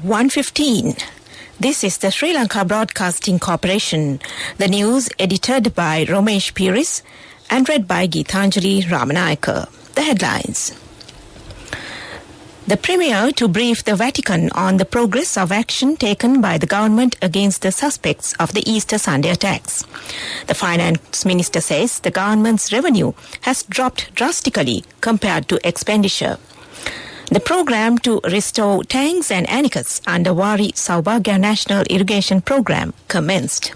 1:15. This is the Sri Lanka Broadcasting Corporation. The news edited by Romesh Piris and read by Geethanjali Ramanayaka. The headlines. The Premier to brief the Vatican on the progress of action taken by the government against the suspects of the Easter Sunday attacks. The Finance Minister says the government's revenue has dropped drastically compared to expenditure. The program to restore tanks and anikas under Wari Saubhagya National Irrigation Program commenced.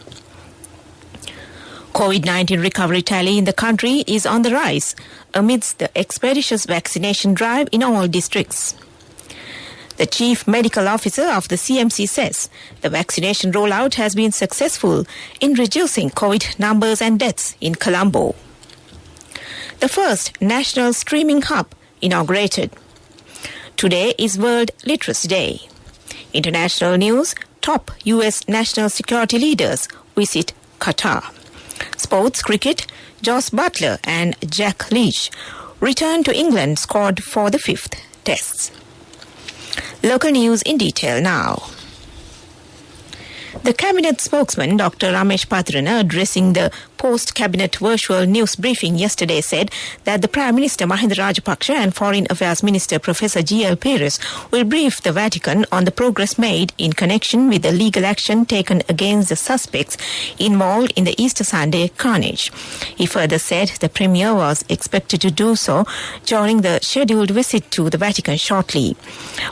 COVID-19 recovery tally in the country is on the rise amidst the expeditious vaccination drive in all districts. The Chief Medical Officer of the CMC says the vaccination rollout has been successful in reducing COVID numbers and deaths in Colombo. The first national streaming hub inaugurated. Today is World Literacy Day. International news, top US national security leaders visit Qatar. Sports cricket, Joss Buttler and Jack Leach return to England squad for the 5th Tests. Local news in detail now. The Cabinet spokesman, Dr. Ramesh Patrana, addressing the post-Cabinet virtual news briefing yesterday, said that the Prime Minister Mahinda Rajapaksa and Foreign Affairs Minister Professor G.L. Perez will brief the Vatican on the progress made in connection with the legal action taken against the suspects involved in the Easter Sunday carnage. He further said the Premier was expected to do so during the scheduled visit to the Vatican shortly.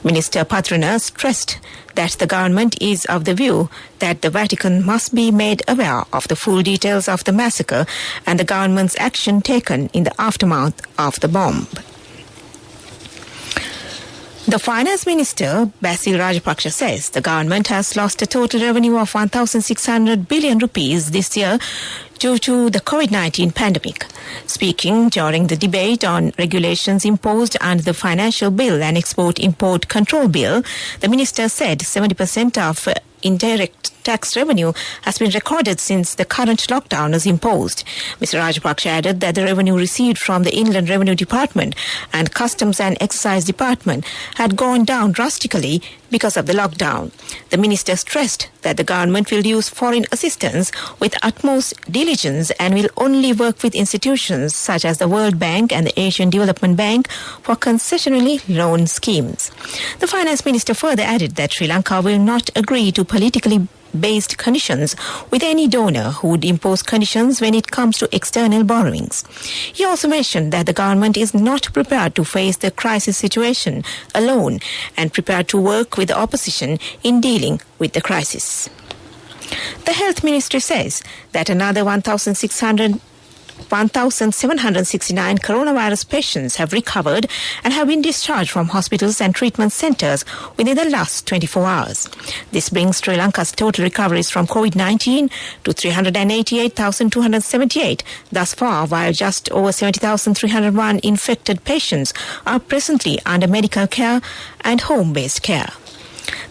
Minister Patrana stressed that the government is of the view that the Vatican must be made aware of the full details of the massacre and the government's action taken in the aftermath of the bomb. The Finance Minister, Basil Rajapaksa, says the government has lost a total revenue of 1,600 billion rupees this year due to the COVID-19 pandemic. Speaking during the debate on regulations imposed under the Financial Bill and Export-Import Control Bill, the minister said 70% of indirect tax revenue has been recorded since the current lockdown was imposed. Mr. Rajapaksa added that the revenue received from the Inland Revenue Department and Customs and Excise Department had gone down drastically because of the lockdown. The minister stressed that the government will use foreign assistance with utmost diligence and will only work with institutions such as the World Bank and the Asian Development Bank for concessionary loan schemes. The finance minister further added that Sri Lanka will not agree to politically based conditions with any donor who would impose conditions when it comes to external borrowings. He also mentioned that the government is not prepared to face the crisis situation alone and prepared to work with the opposition in dealing with the crisis. The Health Ministry says that another 1,769 coronavirus patients have recovered and have been discharged from hospitals and treatment centres within the last 24 hours. This brings Sri Lanka's total recoveries from COVID-19 to 388,278 thus far, while just over 70,301 infected patients are presently under medical care and home-based care.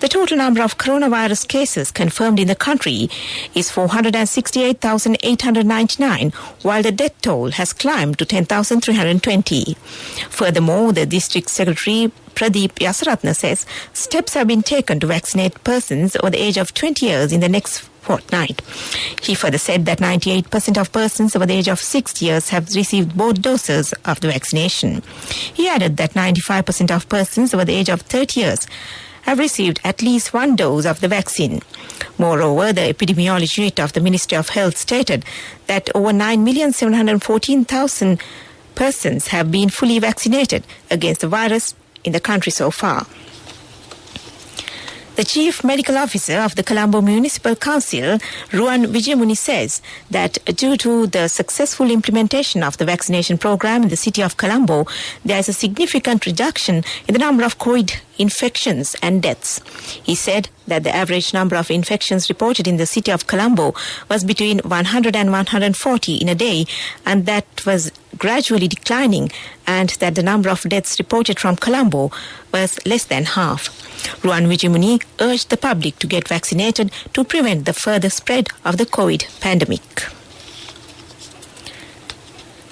The total number of coronavirus cases confirmed in the country is 468,899, while the death toll has climbed to 10,320. Furthermore, the District Secretary Pradeep Yasaratna says steps have been taken to vaccinate persons over the age of 20 years in the next fortnight. He further said that 98% of persons over the age of 60 years have received both doses of the vaccination. He added that 95% of persons over the age of 30 years have received at least one dose of the vaccine. Moreover, the epidemiology unit of the Ministry of Health stated that over 9,714,000 persons have been fully vaccinated against the virus in the country so far. The Chief Medical Officer of the Colombo Municipal Council, Ruan Vijayamuni, says that due to the successful implementation of the vaccination program in the city of Colombo, there is a significant reduction in the number of COVID infections and deaths. He said that the average number of infections reported in the city of Colombo was between 100 and 140 in a day, and that was gradually declining, and that the number of deaths reported from Colombo was less than half. Ruan Vijayamuni urged the public to get vaccinated to prevent the further spread of the COVID pandemic.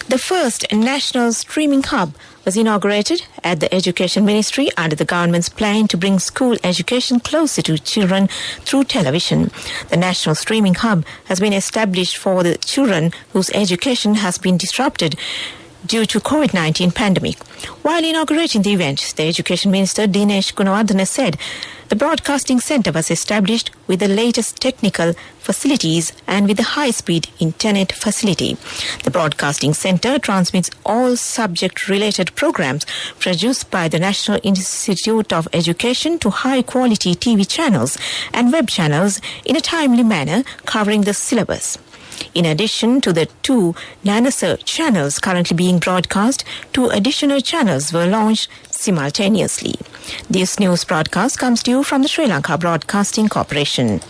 The first national streaming hub was inaugurated at the Education Ministry under the government's plan to bring school education closer to children through television. The national streaming hub has been established for the children whose education has been disrupted due to COVID-19 pandemic. While inaugurating the event, the Education Minister Dinesh Gunawardena said the broadcasting centre was established with the latest technical facilities and with a high-speed internet facility. The broadcasting centre transmits all subject-related programs produced by the National Institute of Education to high-quality TV channels and web channels in a timely manner covering the syllabus. In addition to the 2 NanoSir channels currently being broadcast, 2 additional channels were launched simultaneously. This news broadcast comes to you from the Sri Lanka Broadcasting Corporation.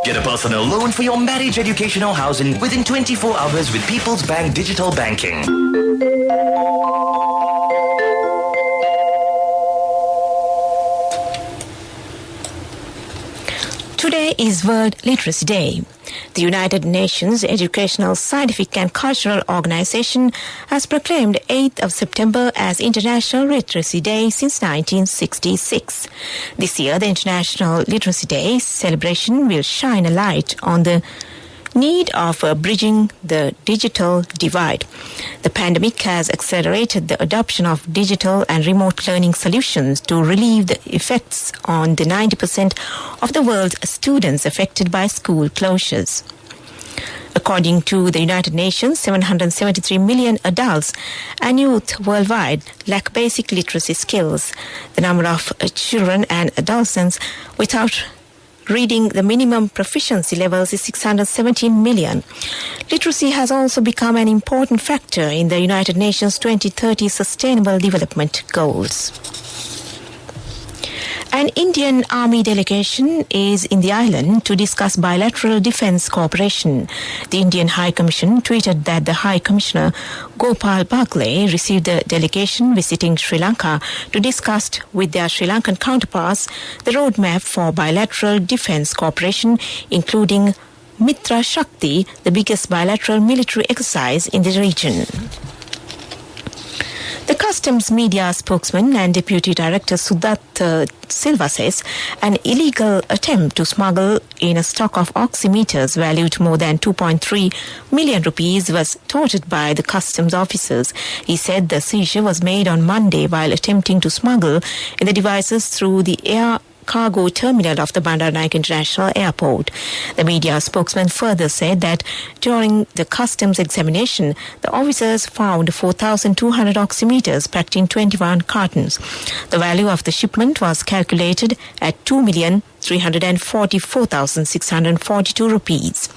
Get a personal loan for your marriage, education or housing within 24 hours with People's Bank Digital Banking. Today is World Literacy Day. The United Nations Educational, Scientific and Cultural Organization has proclaimed 8th of September as International Literacy Day since 1966. This year, the International Literacy Day celebration will shine a light on the need of bridging the digital divide. The pandemic has accelerated the adoption of digital and remote learning solutions to relieve the effects on the 90% of the world's students affected by school closures. According to the United Nations, 773 million adults and youth worldwide lack basic literacy skills. The number of children and adolescents without reading the minimum proficiency levels is 617 million. Literacy has also become an important factor in the United Nations 2030 Sustainable Development Goals. An Indian Army delegation is in the island to discuss bilateral defence cooperation. The Indian High Commission tweeted that the High Commissioner Gopal Bagley received the delegation visiting Sri Lanka to discuss with their Sri Lankan counterparts the roadmap for bilateral defence cooperation, including Mitra Shakti, the biggest bilateral military exercise in the region. The Customs Media spokesman and Deputy Director Sudat Silva says an illegal attempt to smuggle in a stock of oximeters valued more than 2.3 million rupees was thwarted by the customs officers. He said the seizure was made on Monday while attempting to smuggle in the devices through the air cargo terminal of the Bandaranaike International Airport. The media spokesman further said that during the customs examination, the officers found 4,200 oximeters packed in 21 cartons. The value of the shipment was calculated at 2,344,642 rupees.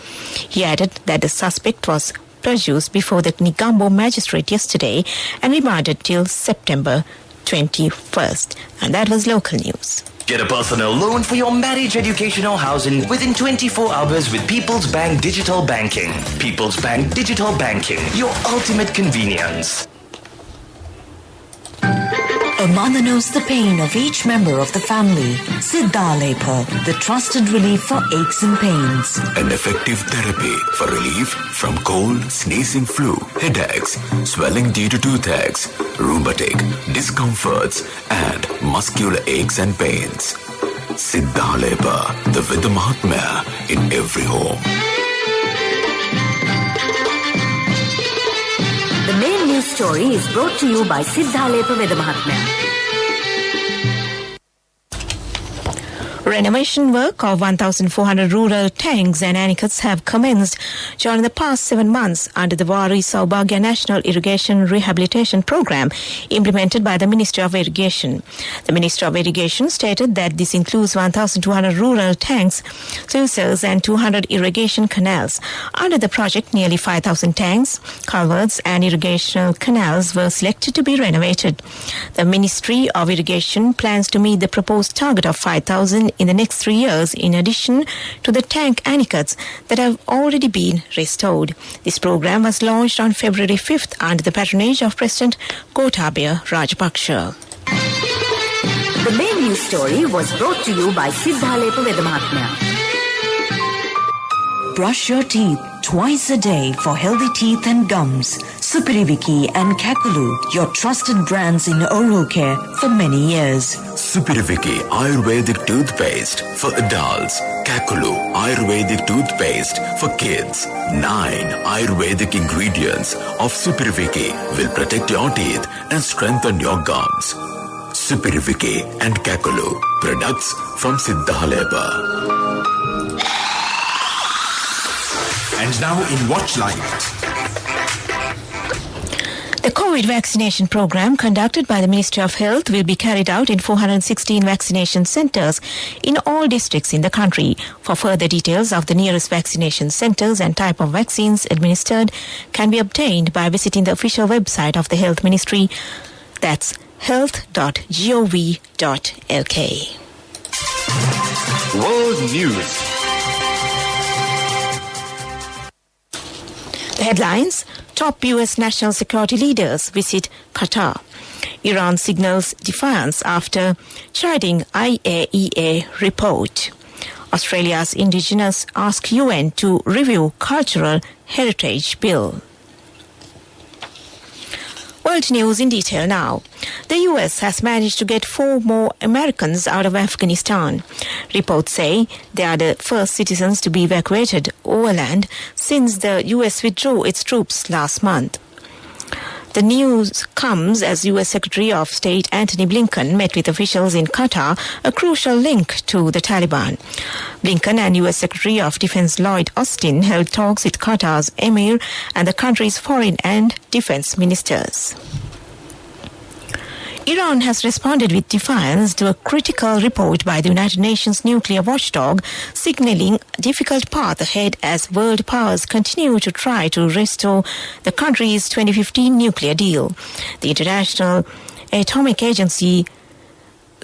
He added that the suspect was produced before the Negombo magistrate yesterday and remanded till September 21st. And that was local news. Get a personal loan for your marriage, education or housing within 24 hours with People's Bank Digital Banking. People's Bank Digital Banking, your ultimate convenience. A mother knows the pain of each member of the family. Siddha Lepa, the trusted relief for aches and pains. An effective therapy for relief from cold, sneezing, flu, headaches, swelling due to toothaches, rheumatic, discomforts, and muscular aches and pains. Siddha Lepa, the Vidya Mahatmya in every home. The main news story is brought to you by Siddha Lepa Vidya Mahatmya. Renovation work of 1,400 rural tanks and anicuts have commenced during the past 7 months under the Wari Saubhagya National Irrigation Rehabilitation Program implemented by the Ministry of Irrigation. The Ministry of Irrigation stated that this includes 1,200 rural tanks, sluices and 200 irrigation canals. Under the project, nearly 5,000 tanks, culverts and irrigation canals were selected to be renovated. The Ministry of Irrigation plans to meet the proposed target of 5,000 in the next 3 years, in addition to the tank anicuts that have already been restored. This program was launched on February 5th under the patronage of President Gotabaya Rajapaksa. The main news story was brought to you by Siddha Lepa Vidya Mahatmya. Brush your teeth twice a day for healthy teeth and gums. Supiriviki and Kakulu, your trusted brands in oral care for many years. Supiriviki Ayurvedic toothpaste for adults. Kakulu Ayurvedic toothpaste for kids. 9 Ayurvedic ingredients of Supiriviki will protect your teeth and strengthen your gums. Supiriviki and Kakulu, products from Siddhaleba. And now in Watch Light. The COVID vaccination program conducted by the Ministry of Health will be carried out in 416 vaccination centres in all districts in the country. For further details of the nearest vaccination centres and type of vaccines administered can be obtained by visiting the official website of the Health Ministry. That's health.gov.lk. World News. The headlines: top U.S. national security leaders visit Qatar. Iran signals defiance after chiding IAEA report. Australia's indigenous ask UN to review cultural heritage bill. World news in detail now. The U.S. has managed to get 4 more Americans out of Afghanistan. Reports say they are the first citizens to be evacuated overland since the U.S. withdrew its troops last month. The news comes as U.S. Secretary of State Antony Blinken met with officials in Qatar, a crucial link to the Taliban. Blinken and U.S. Secretary of Defense Lloyd Austin held talks with Qatar's Emir and the country's foreign and defense ministers. Iran has responded with defiance to a critical report by the United Nations nuclear watchdog, signaling a difficult path ahead as world powers continue to try to restore the country's 2015 nuclear deal. The International Atomic Agency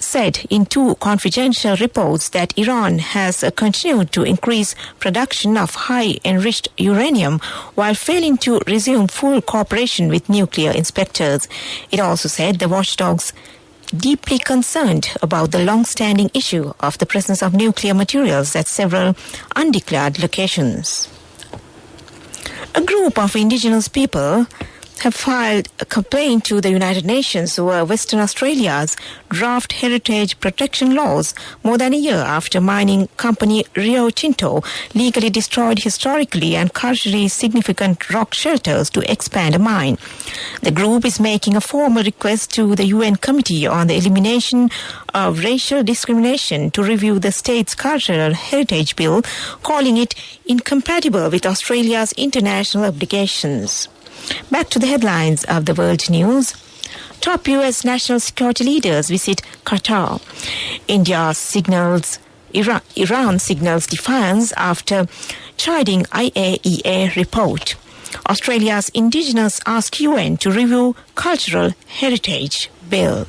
said in 2 confidential reports that Iran has continued to increase production of high-enriched uranium while failing to resume full cooperation with nuclear inspectors. It also said the watchdogs deeply concerned about the long-standing issue of the presence of nuclear materials at several undeclared locations. A group of indigenous people have filed a complaint to the United Nations over Western Australia's draft heritage protection laws more than a year after mining company Rio Tinto legally destroyed historically and culturally significant rock shelters to expand a mine. The group is making a formal request to the UN Committee on the Elimination of Racial Discrimination to review the state's cultural heritage bill, calling it incompatible with Australia's international obligations. Back to the headlines of the world news. Top U.S. national security leaders visit Qatar. Iran signals defiance after chiding IAEA report. Australia's indigenous ask UN to review cultural heritage bill.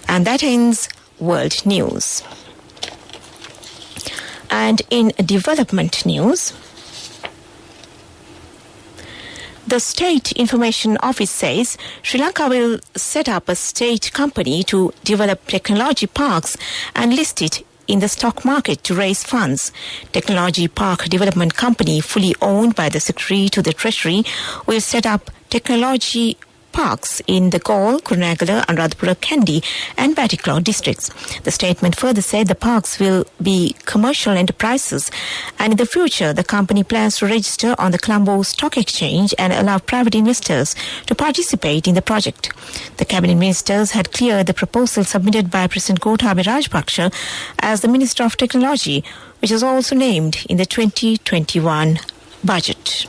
And that ends world news. And in development news, the State Information Office says Sri Lanka will set up a state company to develop technology parks and list it in the stock market to raise funds. Technology Park Development Company, fully owned by the Secretary to the Treasury, will set up technology parks in the Galle, Kurunegala, Anuradhapura, Kandy and Batticaloa districts. The statement further said the parks will be commercial enterprises and in the future the company plans to register on the Colombo Stock Exchange and allow private investors to participate in the project. The Cabinet Ministers had cleared the proposal submitted by President Gotabaya Rajapaksa as the Minister of Technology, which is also named in the 2021 budget.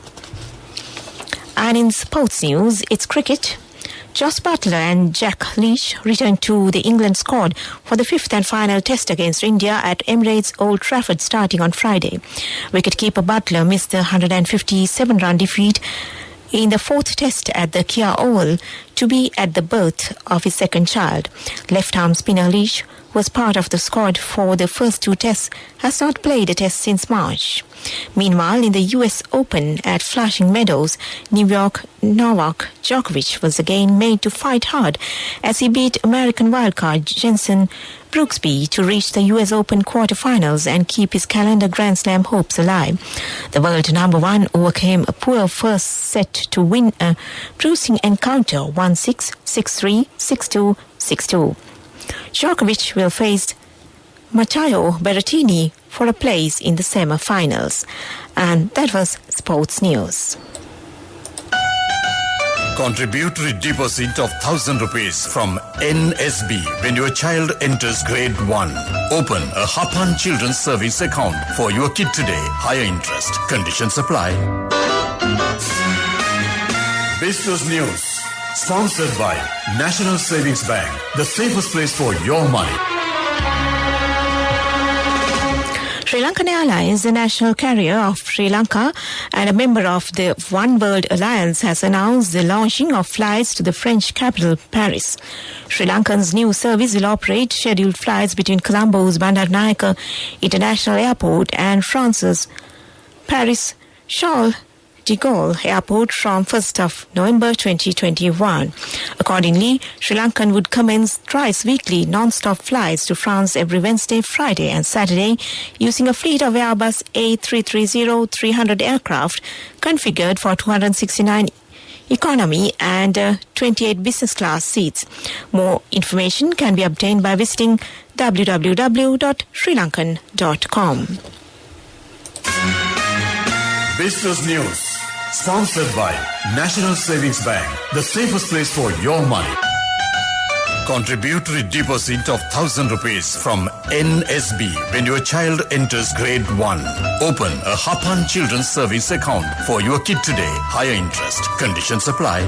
And in sports news, it's cricket. Jos Buttler and Jack Leach returned to the England squad for the 5th and final test against India at Emirates Old Trafford starting on Friday. Wicketkeeper Buttler missed the 157-run defeat in the 4th test at the Kia Oval to be at the birth of his second child. Left-arm spinner Leach was part of the squad for the first two tests, has not played a test since March. Meanwhile, in the US Open at Flushing Meadows, Novak Djokovic was again made to fight hard as he beat American wildcard Jensen Brooksby to reach the US Open quarterfinals and keep his calendar Grand Slam hopes alive. The world number one overcame a poor first set to win a bruising encounter 1-6, 6-3, 6-2, 6-2. Djokovic will face Matteo Berrettini for a place in the semi-finals. And that was sports news. Contributory deposit of 1,000 rupees from NSB when your child enters grade 1. Open a Hapan Children's Savings account for your kid today. Higher interest. Conditions apply. Business News. Sponsored by National Savings Bank. The safest place for your money. Sri Lankan Airlines, the national carrier of Sri Lanka and a member of the One World Alliance, has announced the launching of flights to the French capital, Paris. Sri Lankan's new service will operate scheduled flights between Colombo's Bandaranaike International Airport and France's Paris Charles de Gaulle Airport from 1st of November 2021. Accordingly, Sri Lankan would commence thrice weekly non-stop flights to France every Wednesday, Friday and Saturday using a fleet of Airbus A330-300 aircraft configured for 269 economy and 28 business class seats. More information can be obtained by visiting www.srilankan.com. Business News. Sponsored by National Savings Bank. The safest place for your money. Contributory deposit of 1,000 rupees from NSB when your child enters grade 1. Open a Hapan Children's Savings account for your kid today. Higher interest. Conditions apply.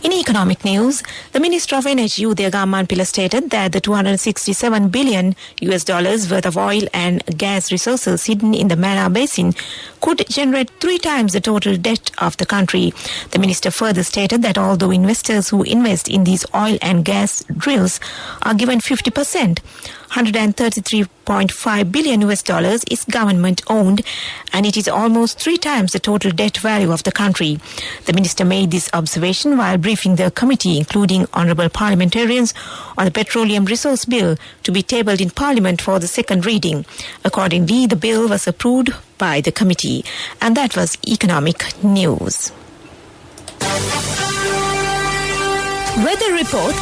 In economic news, the Minister of Energy Udaya Gammanpila stated that the $267 billion worth of oil and gas resources hidden in the Mara Basin could generate 3 times the total debt of the country. The minister further stated that although investors who invest in these oil and gas drills are given 50%, $133.5 billion is government owned, and it is almost 3 times the total debt value of the country. The minister made this observation while briefing the committee, including honourable parliamentarians, on the Petroleum Resource Bill to be tabled in Parliament for the second reading. Accordingly, the bill was approved by the committee. And that was economic news. Weather report.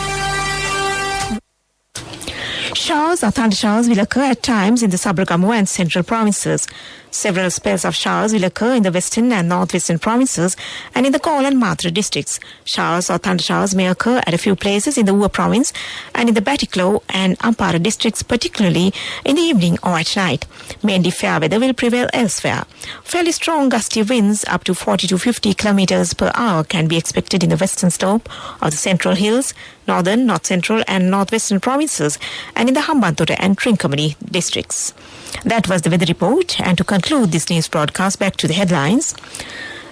Showers or thunder showers will occur at times in the Sabaragamu and central provinces. Several spells of showers will occur in the western and northwestern provinces and in the Kol and Matra districts. Showers or thunder showers may occur at a few places in the Ua province and in the Batiklo and Ampara districts, particularly in the evening or at night. Mainly fair weather will prevail elsewhere. Fairly strong gusty winds up to 40 to 50 kilometers per hour can be expected in the western slope of the Central Hills, northern, north central and northwestern provinces and in the Hambantota and Trincomalee districts. That was the weather report, and to conclude this news broadcast, back to the headlines.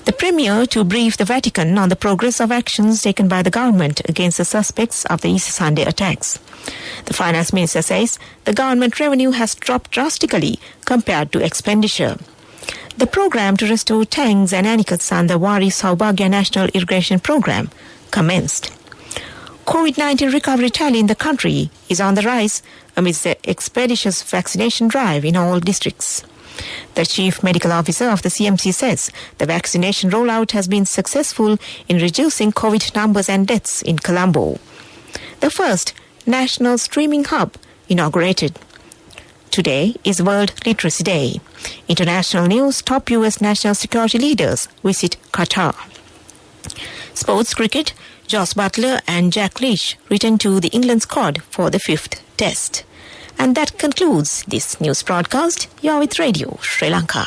The Premier to brief the Vatican on the progress of actions taken by the government against the suspects of the Easter Sunday attacks. The Finance Minister says the government revenue has dropped drastically compared to expenditure. The program to restore tanks and anecots under Wari Saubhagya National Irrigation Program commenced. COVID-19 recovery tally in the country is on the rise amidst the expeditious vaccination drive in all districts. The Chief Medical Officer of the CMC says the vaccination rollout has been successful in reducing COVID numbers and deaths in Colombo. The first national streaming hub inaugurated. Today is World Literacy Day. International news, top US national security leaders visit Qatar. Sports cricket, Joss Butler and Jack Leach return to the England squad for the 5th Test. And that concludes this news broadcast. You're with Radio Sri Lanka.